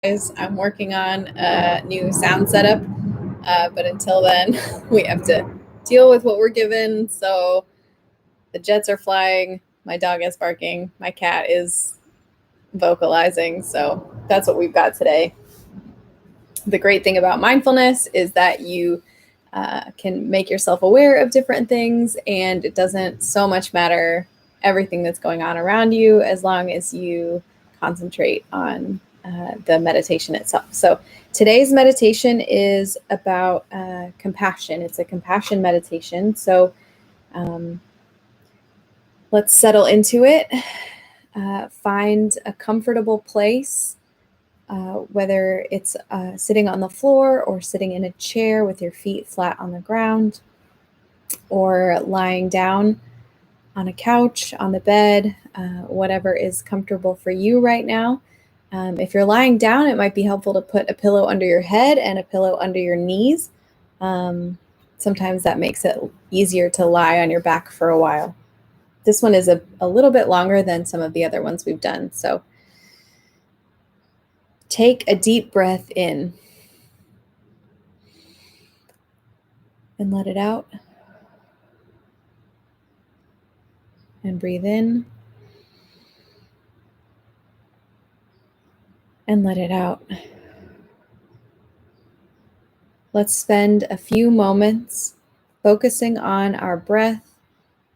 I'm working on a new sound setup, but until then, we have to deal with what we're given. So the jets are flying, my dog is barking, my cat is vocalizing. So that's what we've got today. The great thing about mindfulness is that you can make yourself aware of different things, and it doesn't so much matter everything that's going on around you as long as you concentrate on the meditation itself. So today's meditation is about compassion. It's a compassion meditation. So let's settle into it. Find a comfortable place, whether it's sitting on the floor or sitting in a chair with your feet flat on the ground, or lying down on a couch, on the bed, whatever is comfortable for you right now. If you're lying down, it might be helpful to put a pillow under your head and a pillow under your knees. Sometimes that makes it easier to lie on your back for a while. This one is a little bit longer than some of the other ones we've done. So take a deep breath in and let it out. And breathe in and let it out. Let's spend a few moments focusing on our breath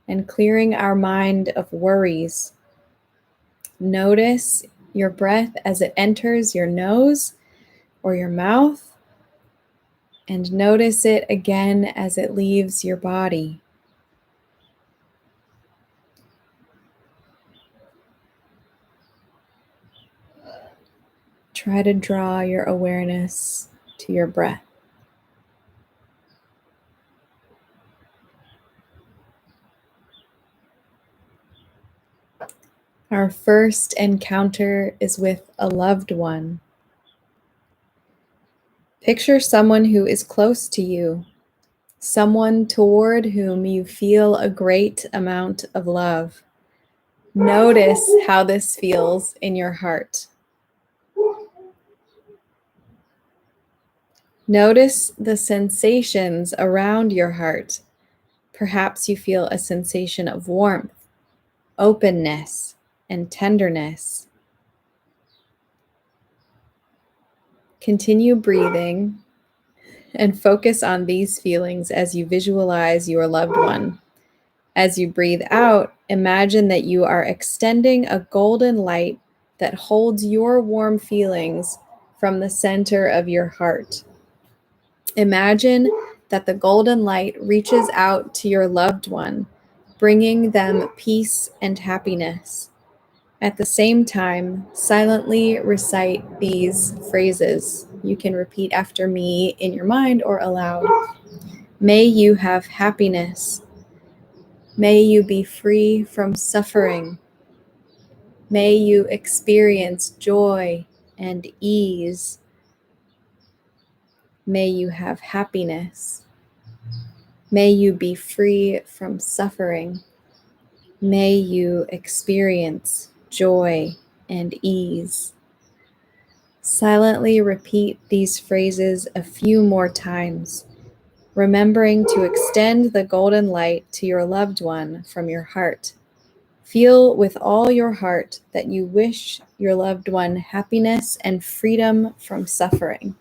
and clearing our mind of worries. Notice your breath as it enters your nose or your mouth, and notice it again as it leaves your body. Try to draw your awareness to your breath. Our first encounter is with a loved one. Picture someone who is close to you, someone toward whom you feel a great amount of love. Notice how this feels in your heart. Notice the sensations around your heart. Perhaps you feel a sensation of warmth, openness, and tenderness. Continue breathing and focus on these feelings as you visualize your loved one. As you breathe out, imagine that you are extending a golden light that holds your warm feelings from the center of your heart. Imagine that the golden light reaches out to your loved one, bringing them peace and happiness. At the same time, silently recite these phrases. You can repeat after me in your mind or aloud. May you have happiness. May you be free from suffering. May you experience joy and ease. May you have happiness. May you be free from suffering. May you experience joy and ease. Silently repeat these phrases a few more times, remembering to extend the golden light to your loved one from your heart. Feel with all your heart that you wish your loved one happiness and freedom from suffering.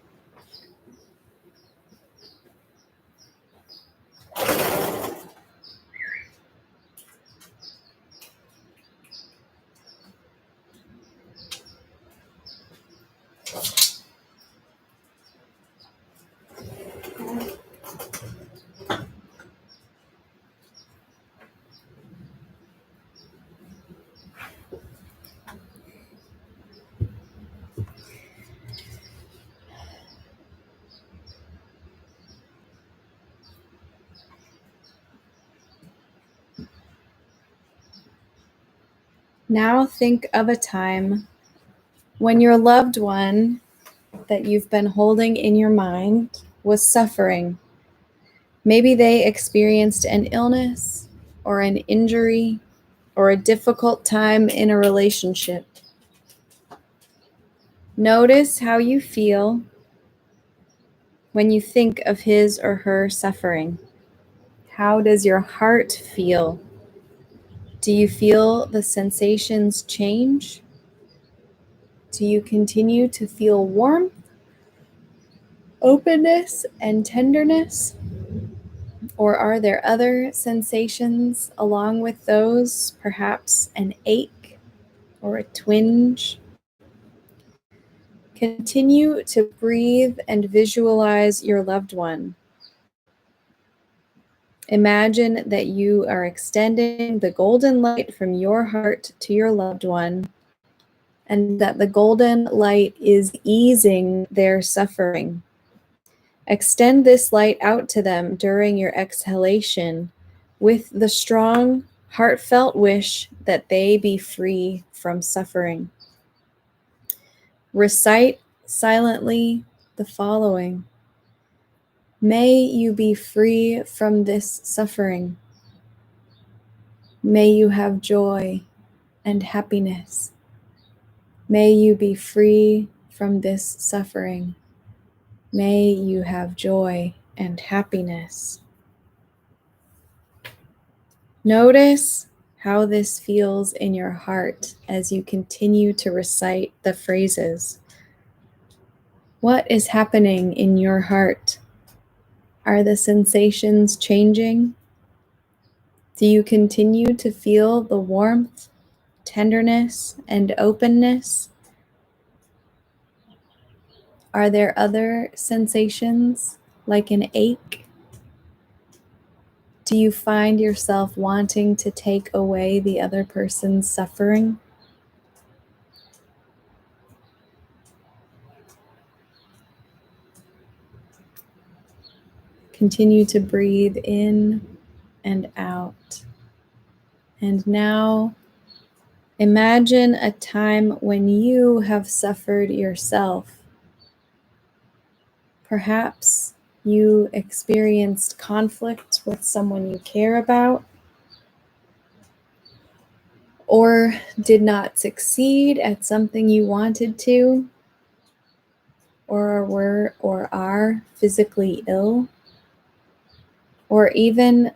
Now think of a time when your loved one that you've been holding in your mind was suffering. Maybe they experienced an illness or an injury or a difficult time in a relationship. Notice how you feel when you think of his or her suffering. How does your heart feel? Do you feel the sensations change? Do you continue to feel warmth, openness, and tenderness? Or are there other sensations along with those, perhaps an ache or a twinge? Continue to breathe and visualize your loved one. Imagine that you are extending the golden light from your heart to your loved one, and that the golden light is easing their suffering. Extend this light out to them during your exhalation with the strong, heartfelt wish that they be free from suffering. Recite silently the following: May you be free from this suffering. May you have joy and happiness. May you be free from this suffering. May you have joy and happiness. Notice how this feels in your heart as you continue to recite the phrases. What is happening in your heart? Are the sensations changing? Do you continue to feel the warmth, tenderness, and openness? Are there other sensations like an ache? Do you find yourself wanting to take away the other person's suffering? Continue to breathe in and out. And now imagine a time when you have suffered yourself. Perhaps you experienced conflict with someone you care about, or did not succeed at something you wanted to, or were or are physically ill, or even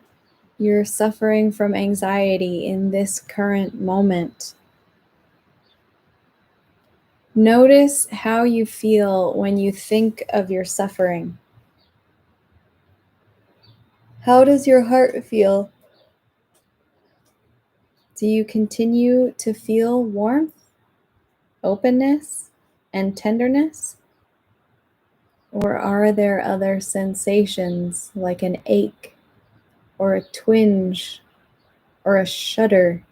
you're suffering from anxiety in this current moment. Notice how you feel when you think of your suffering. How does your heart feel? Do you continue to feel warmth, openness, and tenderness? Or are there other sensations like an ache, or a twinge, or a shudder?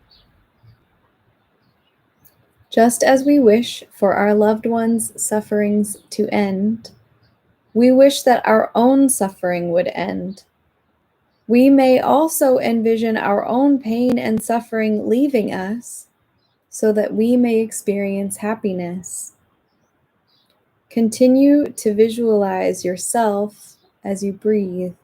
Just as we wish for our loved ones' sufferings to end, we wish that our own suffering would end. We may also envision our own pain and suffering leaving us so that we may experience happiness. Continue to visualize yourself as you breathe.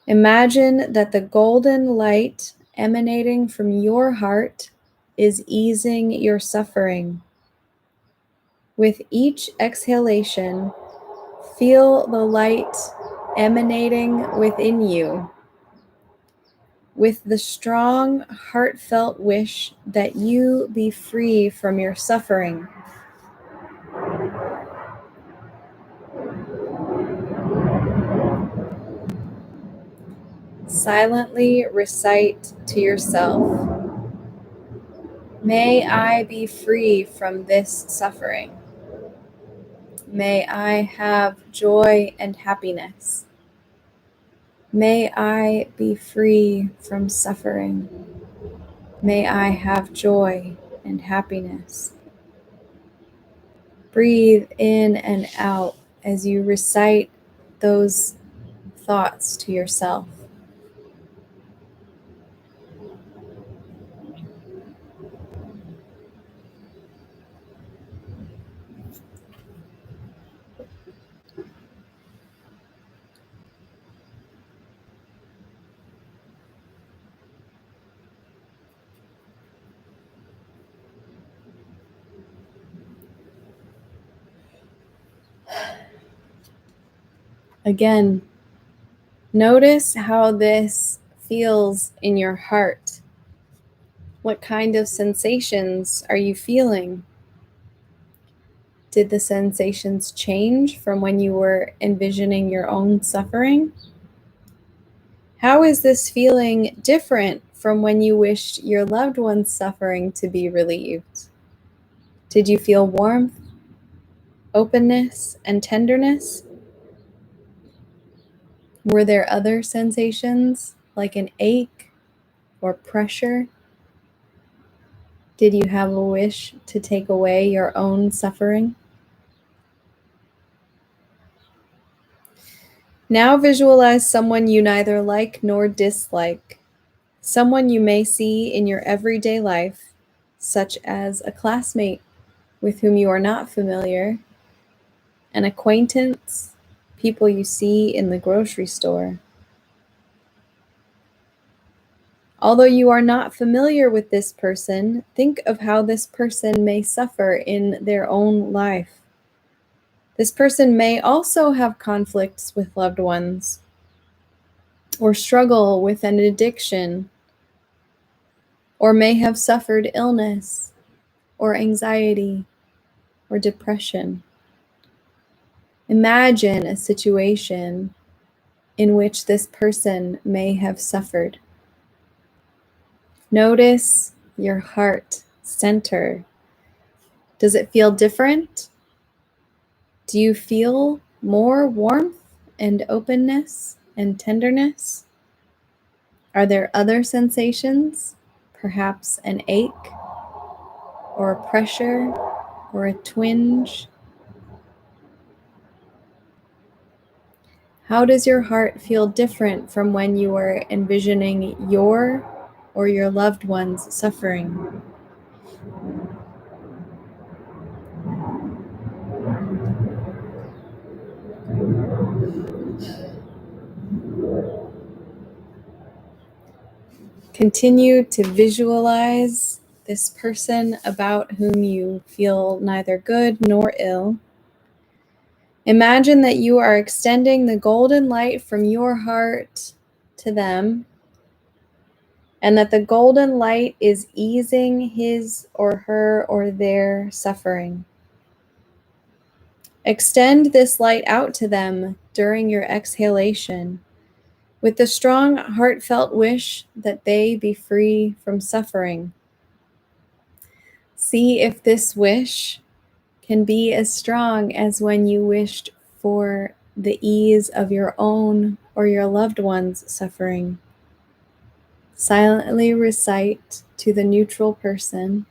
Imagine that the golden light emanating from your heart is easing your suffering. With each exhalation, feel the light emanating within you, with the strong, heartfelt wish that you be free from your suffering. Silently recite to yourself, may I be free from this suffering. May I have joy and happiness. May I be free from suffering. May I have joy and happiness. Breathe in and out as you recite those thoughts to yourself. Again, notice how this feels in your heart. What kind of sensations are you feeling? Did the sensations change from when you were envisioning your own suffering? How is this feeling different from when you wished your loved one's suffering to be relieved? Did you feel warmth, openness, and tenderness? Were there other sensations like an ache or pressure? Did you have a wish to take away your own suffering? Now visualize someone you neither like nor dislike, someone you may see in your everyday life, such as a classmate with whom you are not familiar, an acquaintance, people you see in the grocery store. Although you are not familiar with this person, think of how this person may suffer in their own life. This person may also have conflicts with loved ones or struggle with an addiction, or may have suffered illness or anxiety or depression. Imagine a situation in which this person may have suffered. Notice your heart center. Does it feel different? Do you feel more warmth and openness and tenderness? Are there other sensations? Perhaps an ache or a pressure or a twinge? How does your heart feel different from when you were envisioning your or your loved one's suffering? Continue to visualize this person about whom you feel neither good nor ill. Imagine that you are extending the golden light from your heart to them, and that the golden light is easing his or her or their suffering. Extend this light out to them during your exhalation with the strong, heartfelt wish that they be free from suffering. See if this wish can be as strong as when you wished for the ease of your own or your loved one's suffering. Silently recite to the neutral person,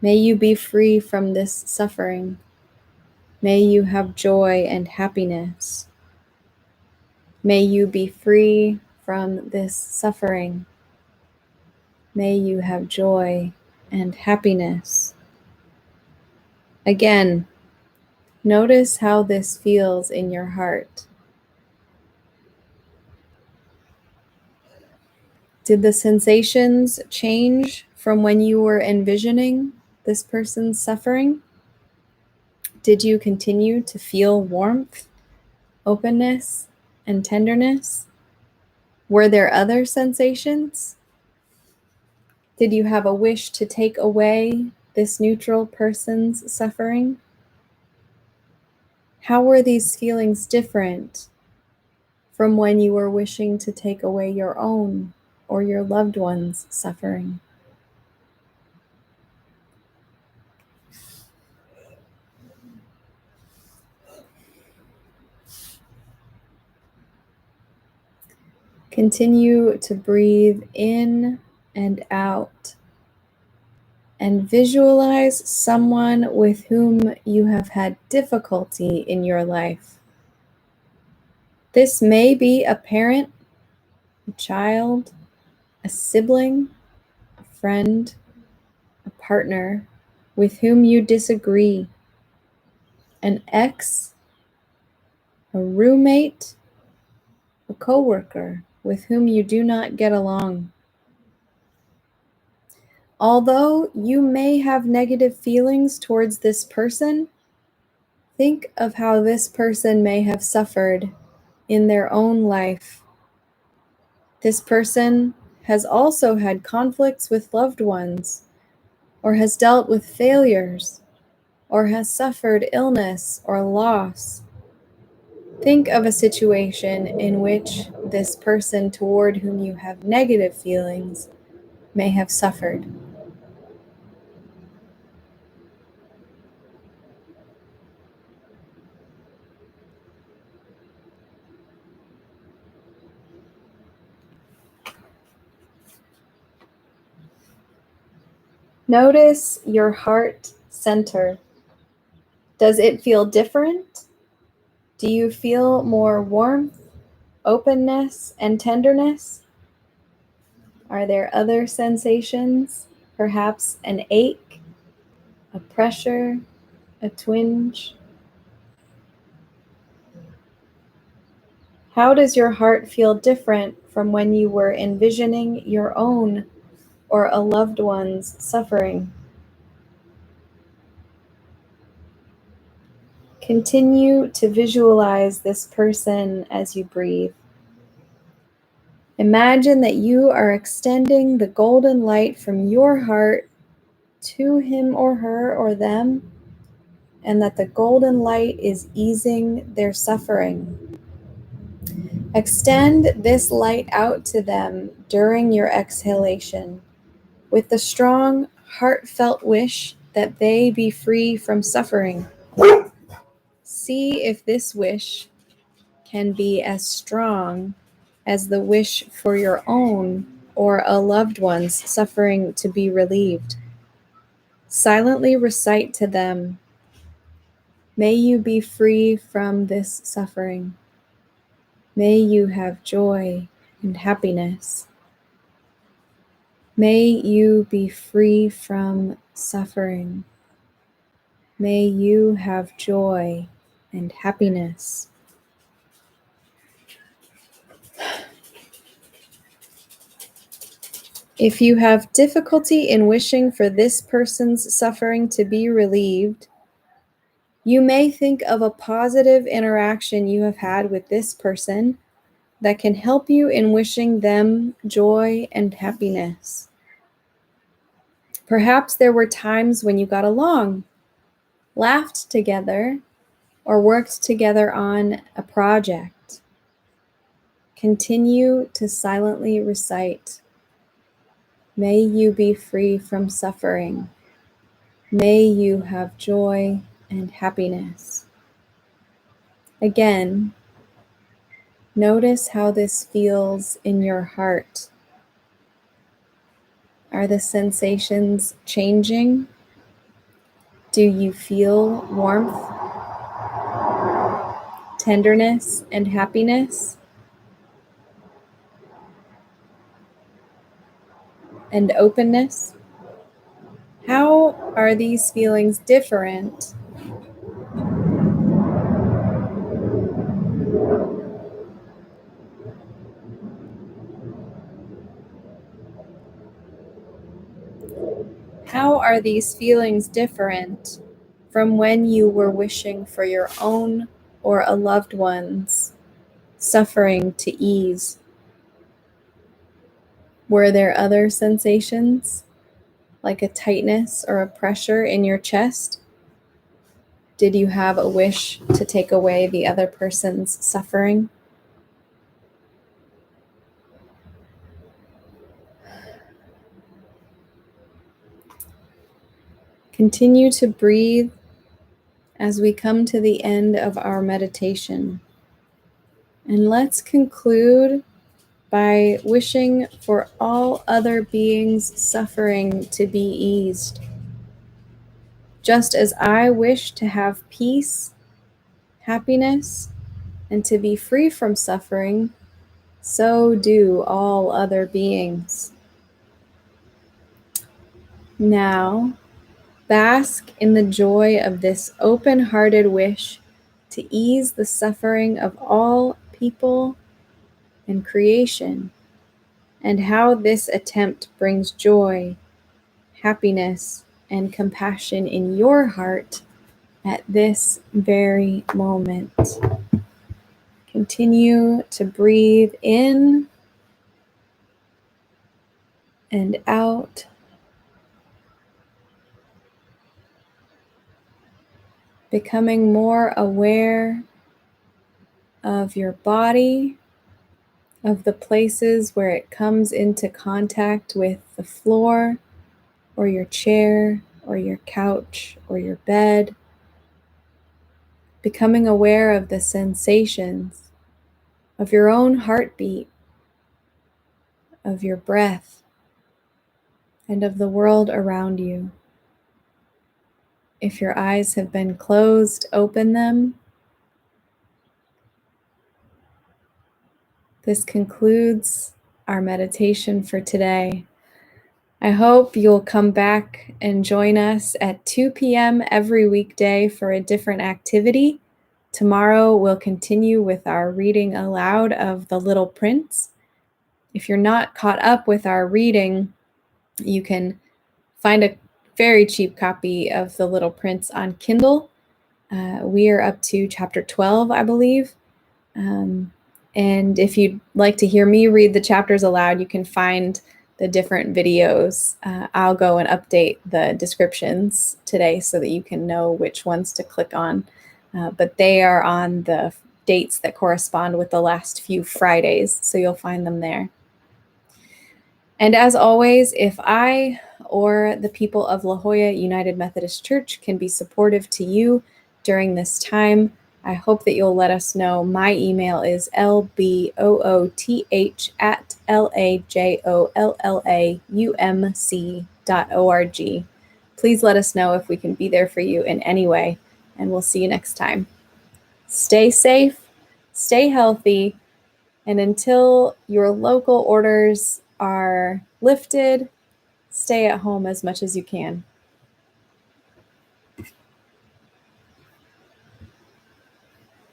"May you be free from this suffering. May you have joy and happiness. May you be free from this suffering. May you have joy and happiness." Again, notice how this feels in your heart. Did the sensations change from when you were envisioning this person's suffering? Did you continue to feel warmth, openness, and tenderness? Were there other sensations? Did you have a wish to take away this neutral person's suffering? How were these feelings different from when you were wishing to take away your own or your loved one's suffering? Continue to breathe in and out and visualize someone with whom you have had difficulty in your life. This may be a parent, a child, a sibling, a friend, a partner with whom you disagree, an ex, a roommate, a coworker with whom you do not get along. Although you may have negative feelings towards this person, Think of how this person may have suffered in their own life. This person has also had conflicts with loved ones, or has dealt with failures, or has suffered illness or loss. Think of a situation in which this person toward whom you have negative feelings may have suffered. Notice your heart center. Does it feel different? Do you feel more warmth, openness, and tenderness? Are there other sensations? Perhaps an ache, a pressure, a twinge? How does your heart feel different from when you were envisioning your own or a loved one's suffering? Continue to visualize this person as you breathe. Imagine that you are extending the golden light from your heart to him or her or them, and that the golden light is easing their suffering. Extend this light out to them during your exhalation with the strong, heartfelt wish that they be free from suffering. See if this wish can be as strong as the wish for your own or a loved one's suffering to be relieved. Silently recite to them, "May you be free from this suffering. May you have joy and happiness. May you be free from suffering. May you have joy and happiness." If you have difficulty in wishing for this person's suffering to be relieved, you may think of a positive interaction you have had with this person that can help you in wishing them joy and happiness. Perhaps there were times when you got along, laughed together, or worked together on a project. Continue to silently recite, "May you be free from suffering. May you have joy and happiness." Again, notice how this feels in your heart. Are the sensations changing? Do you feel warmth, tenderness, and happiness? And openness? How are these feelings different? How are these feelings different from when you were wishing for your own or a loved one's suffering to ease? Were there other sensations, like a tightness or a pressure in your chest? Did you have a wish to take away the other person's suffering? Continue to breathe as we come to the end of our meditation. And let's conclude by wishing for all other beings' suffering to be eased. Just as I wish to have peace, happiness, and to be free from suffering, so do all other beings. Now, bask in the joy of this open-hearted wish to ease the suffering of all people and creation, and how this attempt brings joy, happiness, and compassion in your heart at this very moment. Continue to breathe in and out. Becoming more aware of your body, of the places where it comes into contact with the floor or your chair or your couch or your bed. Becoming aware of the sensations of your own heartbeat, of your breath, and of the world around you. If your eyes have been closed, open them. This concludes our meditation for today. I hope you'll come back and join us at 2 p.m. every weekday for a different activity. Tomorrow we'll continue with our reading aloud of The Little Prince. If you're not caught up with our reading, you can find a very cheap copy of The Little Prince on Kindle. We are up to chapter 12, I believe. And if you'd like to hear me read the chapters aloud, you can find the different videos. I'll go and update the descriptions today so that you can know which ones to click on. But they are on the dates that correspond with the last few Fridays, so you'll find them there. And as always, if I or the people of La Jolla United Methodist Church can be supportive to you during this time, I hope that you'll let us know. My email is lbooth@lajollaumc.org. Please let us know if we can be there for you in any way, and we'll see you next time. Stay safe, stay healthy, and until your local orders are lifted, stay at home as much as you can.